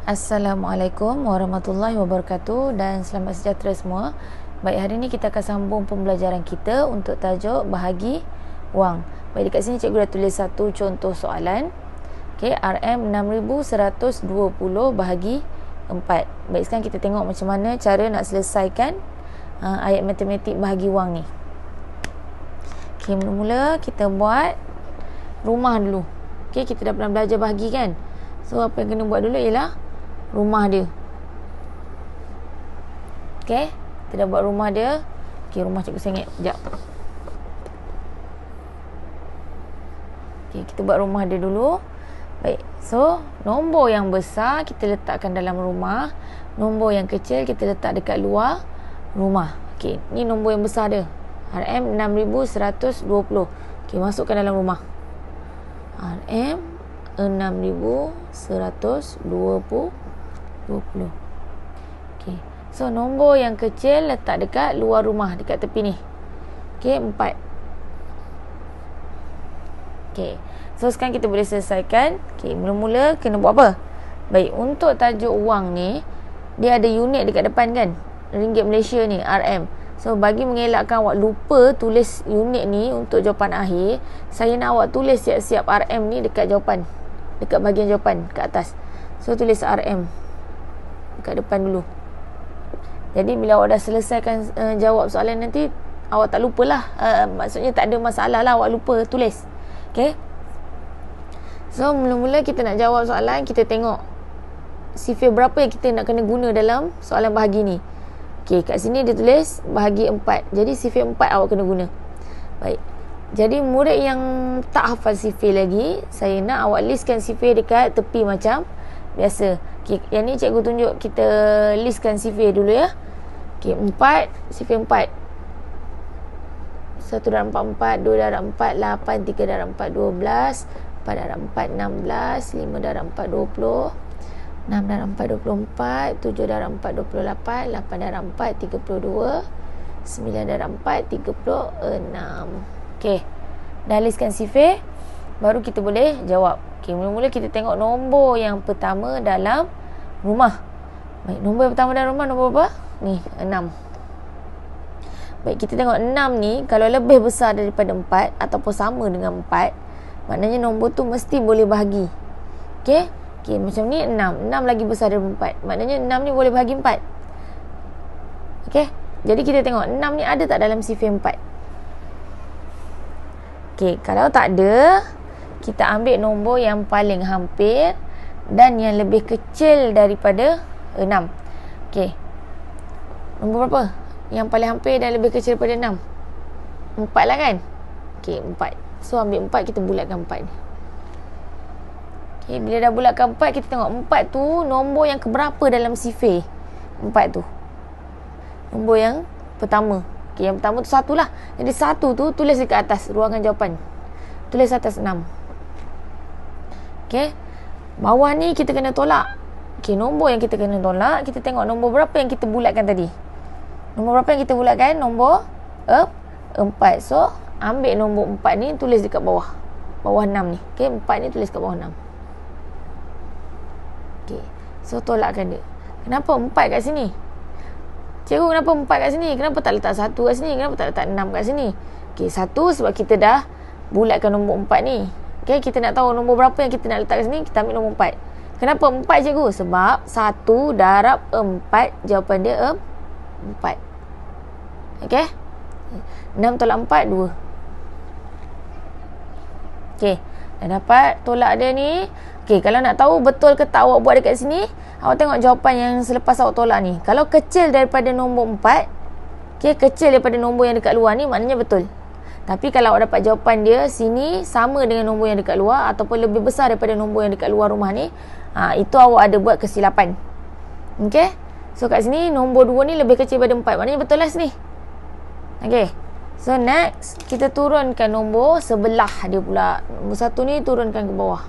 Assalamualaikum warahmatullahi wabarakatuh dan selamat sejahtera semua. Baik, hari ini kita akan sambung pembelajaran kita untuk tajuk bahagi wang. Baik, dekat sini cikgu dah tulis satu contoh soalan. Okey, RM 6120 bahagi 4. Baik, sekarang kita tengok macam mana cara nak selesaikan ayat matematik bahagi wang ni. Okey, mula-mula kita buat rumah dulu. Okey, kita dah pernah belajar bahagi kan? So, apa yang kena buat dulu ialah rumah dia. Okey, kita dah buat rumah dia. Okey, rumah cikgu sengit. Sekejap. Okey, kita buat rumah dia dulu. Baik, so nombor yang besar kita letakkan dalam rumah. Nombor yang kecil kita letak dekat luar rumah. Okey, ni nombor yang besar dia. RM 6120. Okey, masukkan dalam rumah. RM 6120. Okey. So nombor yang kecil letak dekat luar rumah, dekat tepi ni. Okey, 4. Okey. So sekarang kita boleh selesaikan. Okey, mula-mula kena buat apa? Baik, untuk tajuk wang ni dia ada unit dekat depan kan? Ringgit Malaysia ni, RM. So bagi mengelakkan awak lupa tulis unit ni untuk jawapan akhir, saya nak awak tulis siap-siap RM ni dekat jawapan. Dekat bahagian jawapan kat atas. So tulis RM dekat depan dulu. Jadi bila awak dah selesaikan jawab soalan nanti, awak tak lupalah. Maksudnya tak ada masalah lah awak lupa tulis. Okay. So mula-mula kita nak jawab soalan, kita tengok sifir berapa yang kita nak kena guna dalam soalan bahagi ni. Okay, kat sini dia tulis bahagi 4. Jadi sifir 4 awak kena guna. Baik. Jadi murid yang tak hafal sifir lagi, saya nak awak listkan sifir dekat tepi macam biasa. Okay, yang ni cikgu tunjuk kita listkan sifir dulu ya. Okay, 4, sifir 4. 1 darab 4, 4. 2 darab 4, 8. 3 darab 4, 12. 4 darab 4, 16. 5 darab 4, 20. 6 darab 4, 24. 7 darab 4, 28. 8 darab 4, 32. 9 darab 4, 36. Okey, dah listkan sifir, baru kita boleh jawab. Okey, mula-mula kita tengok nombor yang pertama dalam rumah. Baik, nombor yang pertama dalam rumah nombor apa? Ni, 6. Baik, kita tengok 6 ni kalau lebih besar daripada 4 ataupun sama dengan 4, maknanya nombor tu mesti boleh bahagi. Okey? Okey, macam ni 6. 6 lagi besar daripada 4. Maknanya 6 ni boleh bahagi 4. Okey? Jadi kita tengok 6 ni ada tak dalam sifir 4? Okey, kalau tak ada, kita ambil nombor yang paling hampir dan yang lebih kecil daripada 6. Okey. Nombor berapa? Yang paling hampir dan lebih kecil daripada 6. 4 lah kan? Okey, 4. So ambil 4, kita bulatkan 4 ni. Okey, bila dah bulatkan 4, kita tengok 4 tu nombor yang keberapa dalam sifir 4 tu. Nombor yang pertama. Okey, yang pertama tu 1 lah. Jadi 1 tu tulis dekat atas ruangan jawapan. Tulis atas 6. Okey. Bawah ni kita kena tolak. Okey, nombor yang kita kena tolak, kita tengok nombor berapa yang kita bulatkan tadi. Nombor berapa yang kita bulatkan? Nombor 4. So, ambil nombor 4 ni tulis dekat bawah. Bawah 6 ni. Okey, 4 ni tulis kat bawah 6. Okey. So, tolakkan dia. Kenapa 4 kat sini? Cikgu, kenapa 4 kat sini? Kenapa tak letak 1 kat sini? Kenapa tak letak 6 kat sini? Okey, 1 sebab kita dah bulatkan nombor 4 ni. Okey, kita nak tahu nombor berapa yang kita nak letak kat sini, kita ambil nombor 4. Kenapa 4 cikgu? Sebab 1 darab 4, jawapan dia 4. Okey? 6 tolak 4, 2. Okey, dah dapat tolak dia ni. Okey, kalau nak tahu betul ke tak awak buat dekat sini, awak tengok jawapan yang selepas awak tolak ni. Kalau kecil daripada nombor 4, okey, kecil daripada nombor yang dekat luar ni, maknanya betul. Tapi kalau awak dapat jawapan dia sini sama dengan nombor yang dekat luar ataupun lebih besar daripada nombor yang dekat luar rumah ni, itu awak ada buat kesilapan. Okey? So kat sini nombor 2 ni lebih kecil daripada 4, maknanya betul lah sini. Okey. So next, kita turunkan nombor sebelah dia pula. Nombor 1 ni turunkan ke bawah.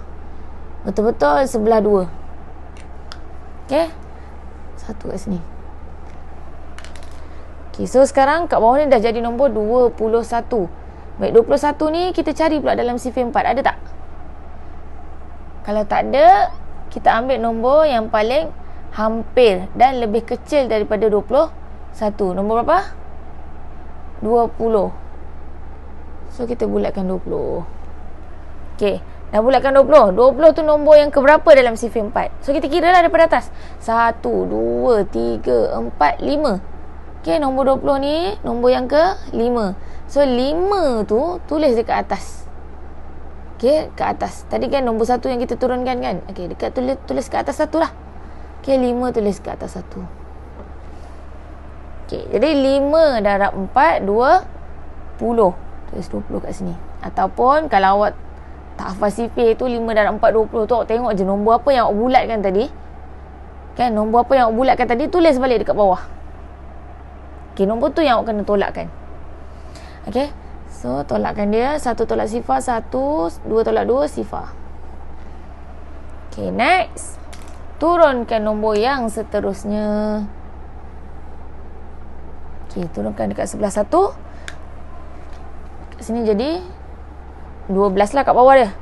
Betul-betul sebelah 2. Okey. 1 kat sini. Okey, so sekarang kat bawah ni dah jadi nombor 21. Baik, 21 ni kita cari pula dalam sifir 4. Ada tak? Kalau tak ada, kita ambil nombor yang paling hampir dan lebih kecil daripada 21. Nombor berapa? 20. So kita bulatkan 20. Okey, dah bulatkan 20. 20 tu nombor yang keberapa dalam sifir 4? So kita kira lah daripada atas. 1, 2, 3, 4, 5. Okey, nombor 20 ni nombor yang ke 5. So 5 tu tulis dekat atas. Okey, ke atas. Tadi kan nombor 1 yang kita turunkan kan? Okey, dekat tulis ke atas 1 lah. Okey, 5 tulis ke atas 1. Okey, jadi 5 darab 4, 20. Tulis 20 kat sini. Ataupun kalau awak tak hafal sifir tu 5 darab 4, 20 tu, awak tengok je nombor apa yang awak bulatkan tadi. Kan, nombor apa yang awak bulatkan tadi, tulis balik dekat bawah. Okey, nombor tu yang awak kena tolakkan. Okey, so tolakkan dia. 1 tolak sifar 1, 2 tolak 2 sifar. Okey, next. Turunkan nombor yang seterusnya. Okey, turunkan dekat sebelah 1. Kat sini jadi 12 lah kat bawah dia.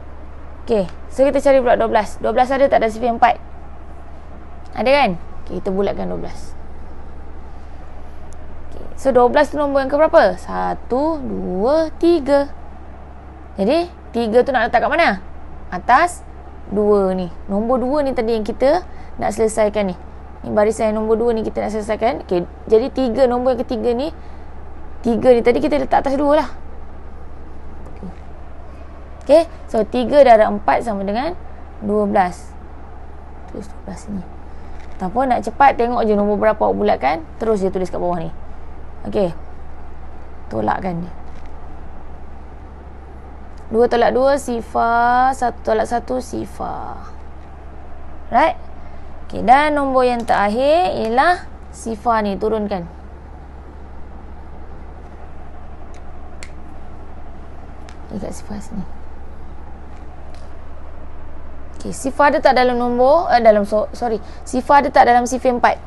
Okey, so kita cari pula 12. 12 ada tak dalam sifir 4? Ada kan? Okay, kita bulatkan 12. Okay, so 12 tu nombor yang ke berapa? 1, 2, 3. Jadi 3 tu nak letak kat mana? Atas 2 ni. Nombor 2 ni tadi yang kita nak selesaikan ni. Ni barisan nombor 2 ni kita nak selesaikan. Okay, jadi 3 nombor yang ketiga ni, 3 ni tadi kita letak atas 2 lah. Okay, so 3 darab 4 sama dengan 12. Tulis 12 ni. Ataupun nak cepat, tengok je nombor berapa awak bulatkan, terus je tulis kat bawah ni. Okay, tolakkan dia. 2 tolak 2 sifar, 1 tolak 1 sifar. Right? Okay, dan nombor yang terakhir ialah sifar ni, turunkan. Dekat sifar sini. Okay, sifar ada tak dalam nombor sifar ada tak dalam sifir 4?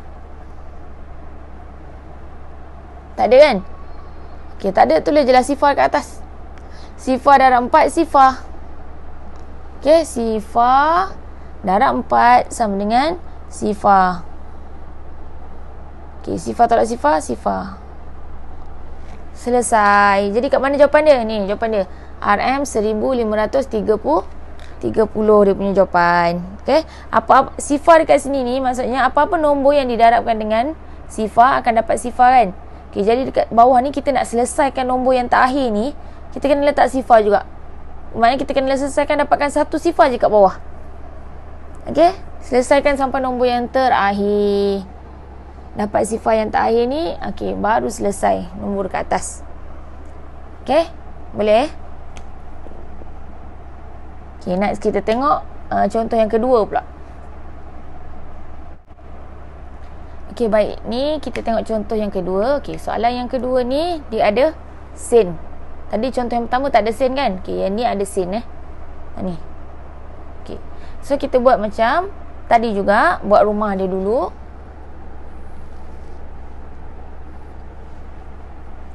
Tak ada kan? Okay, tak ada, tulis je lah sifar kat atas. Sifar darab 4 sifar. Okay, sifar darab 4 sama dengan sifar. Okay, sifar tolak sifar, sifar. Selesai. Jadi kat mana jawapan dia? Ni jawapan dia. RM 1530 dia punya jawapan. Okay, apa-apa sifar dekat sini ni, maksudnya apa-apa nombor yang didarabkan dengan sifar akan dapat sifar kan. Okay, jadi dekat bawah ni kita nak selesaikan nombor yang terakhir ni, kita kena letak sifar juga. Maknanya kita kena selesaikan dapatkan satu sifar je kat bawah. Okay, selesaikan sampai nombor yang terakhir. Dapat sifar yang terakhir ni, okay, baru selesai nombor kat atas. Okay, boleh? Okay, next kita tengok contoh yang kedua pula. Okay, baik. Ni kita tengok contoh yang kedua. Okay, soalan yang kedua ni dia ada sen. Tadi contoh yang pertama tak ada sen kan? Okay, yang ni ada sen ni. Okay, so kita buat macam tadi juga. Buat rumah dia dulu.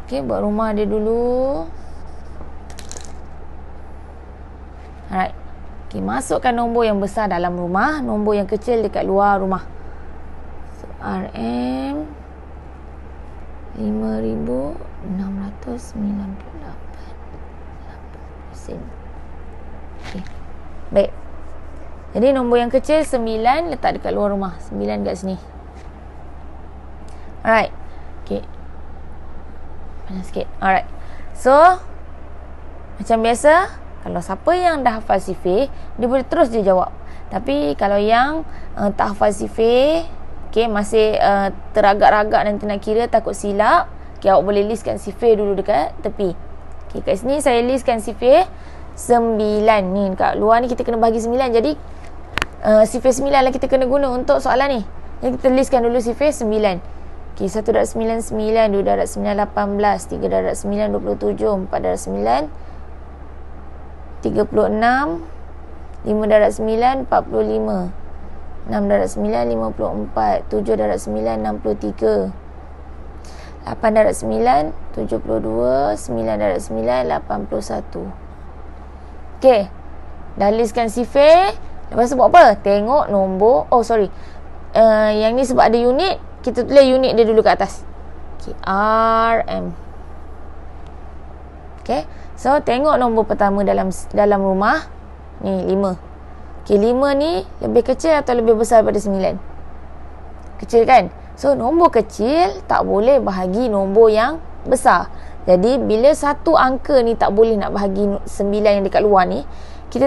Okay, buat rumah dia dulu. Alright. Okay, masukkan nombor yang besar dalam rumah, nombor yang kecil dekat luar rumah. So, RM 5,698 sen. Okay, baik. Jadi nombor yang kecil 9 letak dekat luar rumah. 9 kat sini. Alright. Okay, panas sikit. Alright. So, macam biasa, kalau siapa yang dah hafal sifir, dia boleh terus je jawab. Tapi kalau yang tak hafal sifir, okay, masih teragak-ragak nanti nak kira, takut silap, okay, awak boleh listkan sifir dulu dekat tepi. Okay, kat sini saya listkan sifir 9. Ni kat luar ni kita kena bagi 9. Jadi sifir 9 lah kita kena guna untuk soalan ni. Jadi kita listkan dulu sifir 9. Okay, 1 darab 9, 9. 2 darab 9, 18. 3 darab 9, 27. 4 darab 9, 36. 5 darab 9, 45. 6 darab 9, 54. 7 darab 9, 63. 8 darab 9, 72. 9 darab 9, 81. Okay, dah listkan sifir. Lepas tu buat apa? Tengok nombor. Oh sorry, yang ni sebab ada unit, kita tulis unit dia dulu kat atas. Okay, RM. Okay, so tengok nombor pertama dalam rumah ni 5. Okay, 5 ni lebih kecil atau lebih besar daripada 9? Kecil kan? So nombor kecil tak boleh bahagi nombor yang besar. Jadi bila satu angka ni tak boleh nak bahagi 9 yang dekat luar ni, kita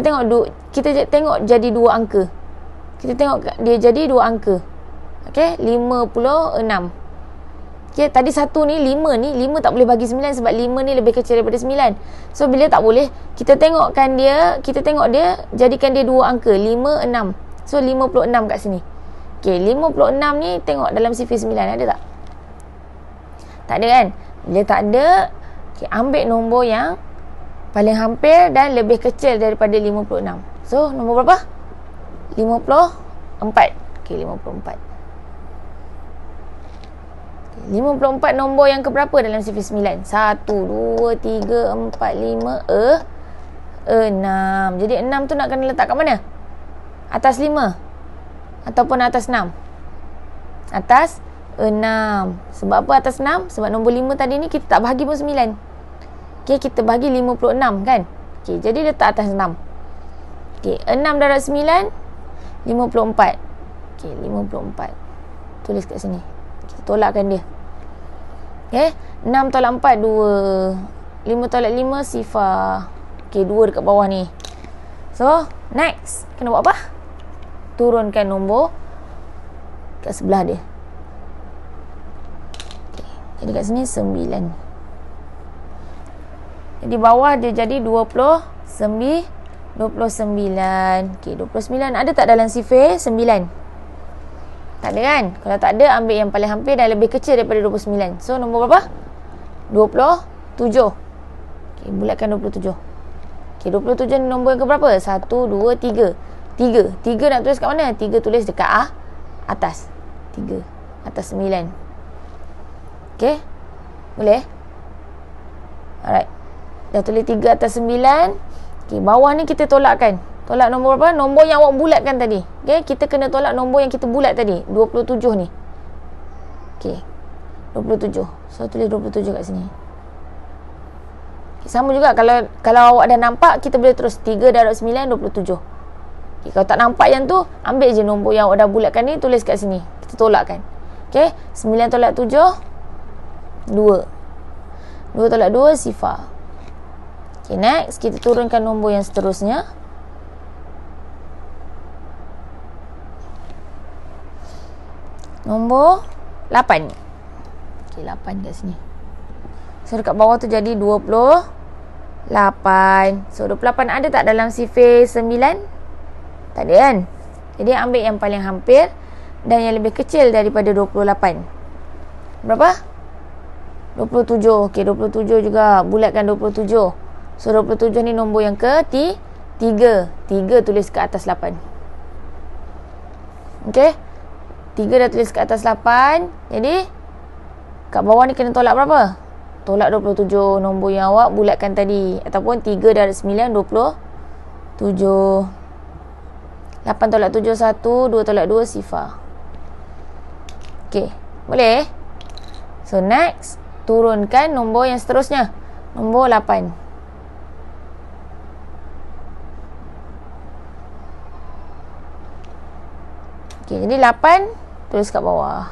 tengok jadi 2 angka. Kita tengok dia jadi 2 angka. Okey, 56. Okey, tadi 1 ni 5 tak boleh bagi 9 sebab 5 ni lebih kecil daripada 9. So bila tak boleh, kita tengok dia jadikan dia 2 angka, 5 6. So 56 kat sini. Okey, 56 ni tengok dalam sifar 9 ada tak? Tak ada kan? Bila tak ada, okay, ambil nombor yang paling hampir dan lebih kecil daripada 56. So nombor berapa? 54. Okey, 54. 54 nombor yang keberapa dalam sifar 9? 1, 2, 3, 4, 5, 6. Jadi 6 tu nak kena letak kat mana? Atas 5 ataupun atas 6? Atas 6. Sebab apa atas 6? Sebab nombor 5 tadi ni kita tak bahagi pun 9. Okay, kita bahagi 56 kan? Okay, jadi letak atas 6. Okay, 6 darab 9 54. Okay, 54 tulis kat sini. Kita tolakkan dia. Okay, 6 tolak 4 2. 5 tolak 5 sifar. Okay, 2 dekat bawah ni. So next, kena buat apa? Turunkan nombor kat sebelah dia. Jadi kat sini 9. Jadi bawah dia jadi 29. Okey, 29 ada tak dalam sifar 9? Tak ada kan? Kalau tak ada, ambil yang paling hampir dan lebih kecil daripada 29. So nombor berapa? 27. Okey, bulatkan 27. Okey, 27 ni nombor yang ke berapa? 1 2 3. 3 nak tulis kat mana? 3 tulis dekat atas. 3 atas 9. Okay, boleh? Alright, dah tulis 3 atas 9. Okay, bawah ni kita tolakkan. Tolak nombor apa? Nombor yang awak bulatkan tadi. Okay, kita kena tolak nombor yang kita bulat tadi, 27 ni. Okay, 27. So tulis 27 kat sini. Okay, sama juga kalau awak dah nampak, kita boleh terus 3 darab 9 27. Okay, kalau tak nampak yang tu, ambil je nombor yang awak dah bulatkan ni, tulis kat sini. Kita tolakkan. Okay, 9 tolak 7 2. 2 tolak 2 sifar. Okay, next kita turunkan nombor yang seterusnya. Nombor 8. Okay, 8 kat sini. So dekat bawah tu jadi 28. So 28 ada tak dalam sifar 9? Tak ada kan? Jadi ambil yang paling hampir dan yang lebih kecil daripada 28. Berapa? 27. Okey, 27 juga. Bulatkan 27. So 27 ni nombor yang ke 3. 3 tulis ke atas 8. Okey, 3 dah tulis ke atas 8. Jadi kat bawah ni kena tolak berapa? Tolak 27, nombor yang awak bulatkan tadi. Ataupun 3 darab 9 27. 8 tolak 7 1. 2 tolak 2 sifar. Okey, boleh? So next, turunkan nombor yang seterusnya, nombor 8. Okey, jadi 8 tulis kat bawah.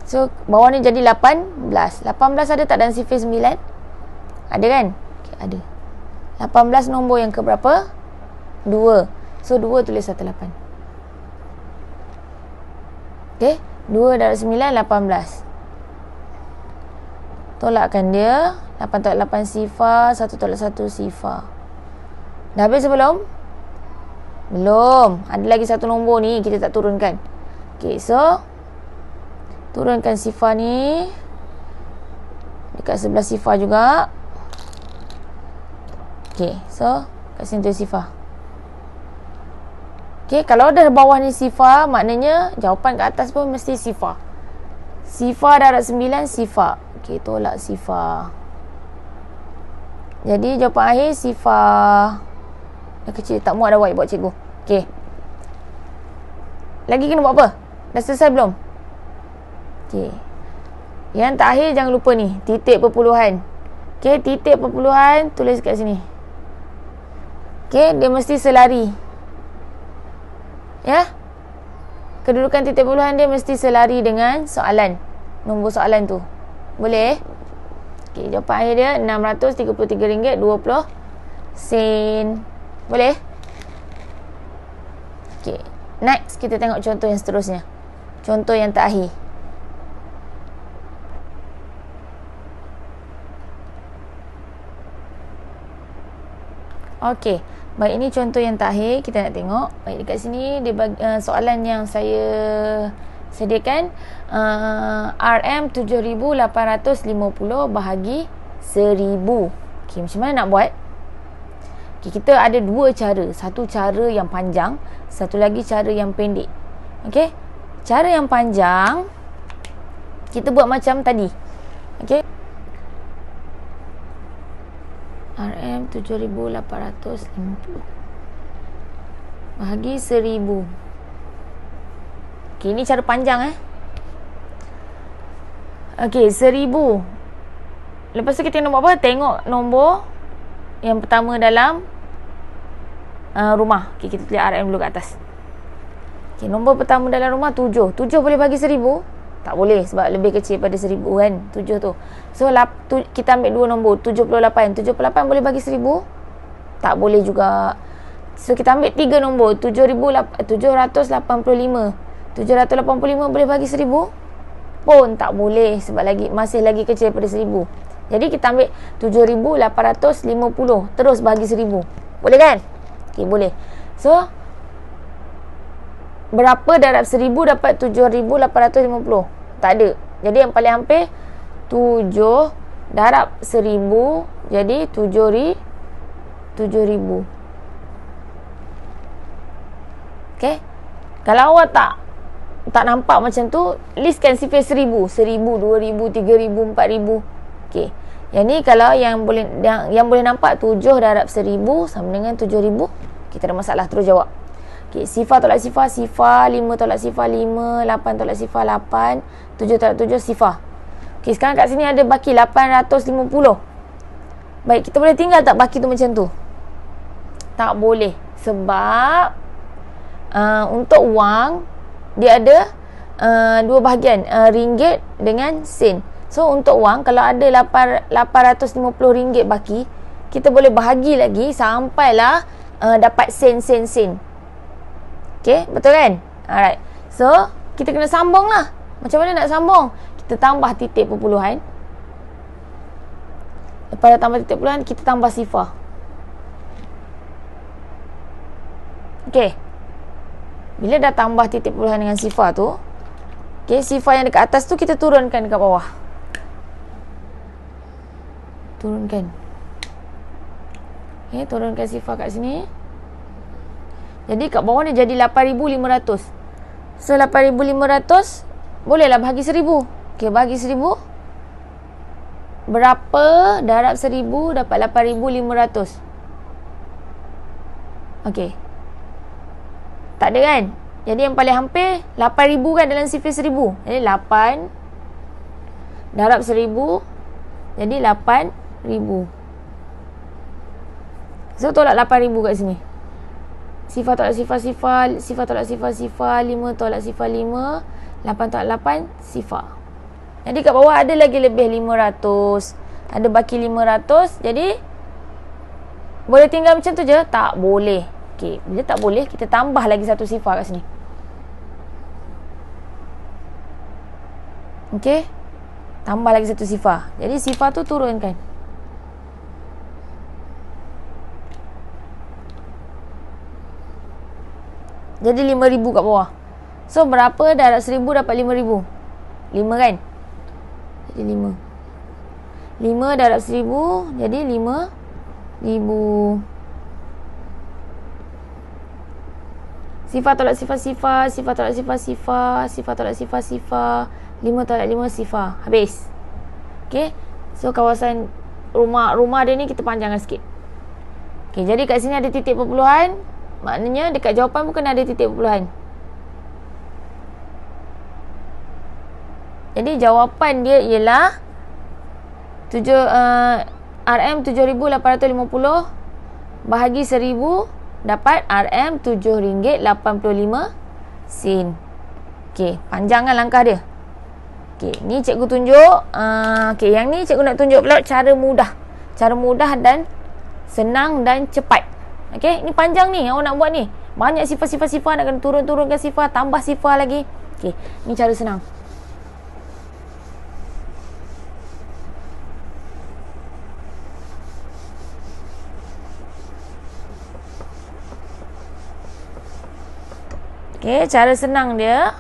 So bawah ni jadi 18. 18 ada tak dalam sifar 9? Ada kan? Okey, ada. 18 nombor yang ke berapa? 2. So 2 tulis atas 8. Okey, 2 darab 9 18. Tolakkan dia. 8 tolak 8 sifar. 1 tolak 1 sifar. Dah habis belum? Belum. Ada lagi satu nombor ni kita tak turunkan. Okay, so turunkan sifar ni dekat sebelah sifar juga. Okay, so kat sini tu sifar. Okay, kalau dah bawah ni sifar, maknanya jawapan kat atas pun mesti sifar. Sifar darab 9 sifar. Okay, tolak sifar. Jadi jawapan akhir sifar. Dah kecil, tak muat dah whiteboard cikgu. Okey. Lagi kena buat apa? Dah selesai belum? Okey. Yang terakhir jangan lupa ni, titik perpuluhan. Okey, titik perpuluhan tulis kat sini. Okey, dia mesti selari. Ya? Kedudukan titik perpuluhan dia mesti selari dengan soalan. Nombor soalan tu. Boleh? Okey, jawapan akhir dia RM633.20. Boleh? Okey. Next, kita tengok contoh yang seterusnya. Contoh yang terakhir. Okey. Baik, ini contoh yang terakhir kita nak tengok. Baik, dekat sini dia bagi, soalan yang saya sediakan RM7,850 bahagi 1,000. Okey, macam mana nak buat? Okay, kita ada dua cara. Satu cara yang panjang, satu lagi cara yang pendek. Okey. Cara yang panjang kita buat macam tadi. Okey. RM7,850 bahagi 1,000. Okey, ini cara panjang Okey, 1,000. Lepas tu kita nak buat apa? Tengok nombor yang pertama dalam rumah. Okay, kita tulis RM dulu kat atas. Okay, nombor pertama dalam rumah 7. 7 boleh bagi 1,000? Tak boleh sebab lebih kecil pada 1,000 kan. 7 tu. So kita ambil dua nombor. 78. 78 boleh bagi 1,000? Tak boleh juga. So kita ambil 3 nombor. 785. 785 boleh bagi 1,000? Pun tak boleh sebab masih lagi kecil daripada 1,000. Jadi kita ambil 7,850 terus bagi 1,000. Boleh kan? Okey, boleh. So berapa darab 1,000 dapat 7,850? Tak ada. Jadi yang paling hampir 7 darab 1,000 jadi 7,000. Okey. Kalau awak tak nampak macam tu, listkan sifar 1,000, 1,000, 2,000, 3,000, 4,000. Okey. Yang ni kalau yang boleh nampak 7 darab 1,000 sama dengan 7,000. Kita ada masalah, terus jawab. Okey, sifar tolak sifar, sifar, 5 tolak sifar 5, 8 tolak sifar 8, 7 tolak 7 sifar. Okey, sekarang kat sini ada baki 850. Baik, kita boleh tinggal tak baki tu macam tu? Tak boleh. Sebab untuk wang dia ada dua bahagian, ringgit dengan sen. So untuk wang, kalau ada RM850 baki, kita boleh bahagi lagi sampailah dapat sen. Okay, betul kan? Alright. So kita kena sambung lah. Macam mana nak sambung? Kita tambah titik perpuluhan. Lepas dah tambah titik perpuluhan, kita tambah sifar. Okay. Bila dah tambah titik perpuluhan dengan sifar tu, okay, sifar yang dekat atas tu kita turunkan dekat bawah. Turunkan. Okay, turunkan sifar kat sini. Jadi kat bawah ni jadi 8,500. So 8,500 bolehlah bahagi 1,000. Okay, bahagi 1,000. Berapa darab 1,000 dapat 8,500? Okay. Tak ada kan? Jadi yang paling hampir 8,000 kan dalam sifar 1,000. Jadi 8 darab 1,000 jadi 8,000. So tolak 8,000 kat sini. Sifar tolak sifar, sifar tolak sifar, 5 tolak sifar 5, 8 tolak 8, sifar. Jadi kat bawah ada lagi lebih 500. Ada baki 500. Jadi boleh tinggal macam tu je? Tak boleh. Okey, bila tak boleh, kita tambah lagi satu sifar kat sini. Okey. Tambah lagi satu sifar. Jadi sifar tu turunkan. Jadi 5,000 kat bawah. So berapa darab 1,000 dapat 5,000? 5 kan? Jadi 5. 5 darab 1,000 jadi 5,000. Sifar tolak sifar, sifar tolak sifar, sifar tolak sifar, 5 tolak 5, sifar. Habis. Okay. So kawasan rumah dia ni kita panjangkan sikit. Okey, jadi kat sini ada titik perpuluhan. Maknanya dekat jawapan pun kena ada titik perpuluhan. Jadi jawapan dia ialah RM 7,850 bahagi 1,000 dapat RM RM7.85. Okey, panjang kan langkah dia. Okey, ni cikgu tunjuk. Okey, yang ni cikgu nak tunjuk pula cara mudah. Cara mudah dan senang dan cepat. Okey, ni panjang ni awak nak buat ni. Banyak sifar-sifar nak kena turun-turunkan sifar, tambah sifar lagi. Okey, ni cara senang. Okey, cara senang dia.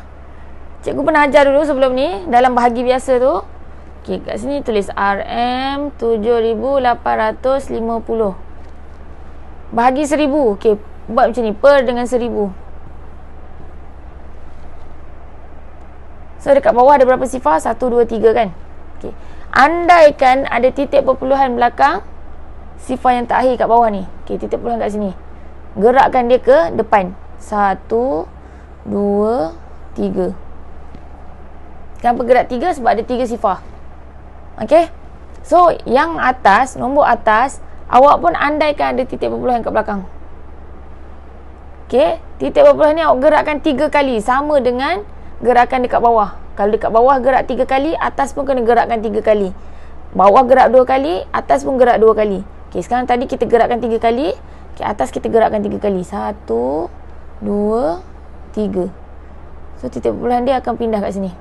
Cikgu pernah ajar dulu sebelum ni dalam bahagi biasa tu. Okey, kat sini tulis RM 7,850 bahagi 1,000. Okey, buat macam ni, per dengan 1,000. So dekat bawah ada berapa sifar? 1, 2, 3 kan. Okey, andaikan ada titik perpuluhan belakang sifar yang terakhir kat bawah ni. Okey, titik perpuluhan kat sini. Gerakkan dia ke depan. 1, 2, 3. Kenapa gerak 3? Sebab ada 3 sifar. Okey. So, yang atas, nombor atas, awak pun andaikan ada titik perpuluhan kat belakang. Okey. Titik perpuluhan ni awak gerakkan 3 kali. Sama dengan gerakan dekat bawah. Kalau dekat bawah gerak 3 kali, atas pun kena gerakkan 3 kali. Bawah gerak 2 kali, atas pun gerak 2 kali. Okey, sekarang tadi kita gerakkan 3 kali. Okey, atas kita gerakkan 3 kali. 1, 2, 3. So, titik perpuluhan dia akan pindah kat sini.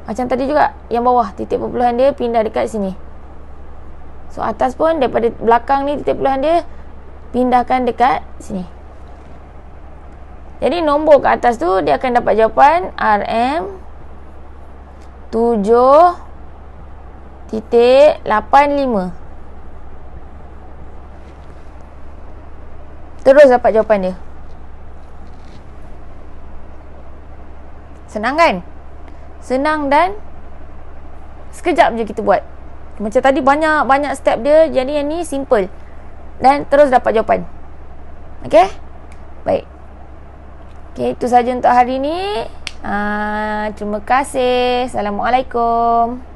Macam tadi juga, yang bawah titik perpuluhan dia pindah dekat sini. So, atas pun daripada belakang ni titik perpuluhan dia pindahkan dekat sini. Jadi, nombor kat atas tu dia akan dapat jawapan RM 7.85. Terus dapat jawapan dia. Senang kan? Senang dan sekejap je kita buat. Macam tadi banyak step dia. Jadi yang ni simple. Dan terus dapat jawapan. Okey? Baik. Okey, itu saja untuk hari ni. Terima kasih. Assalamualaikum.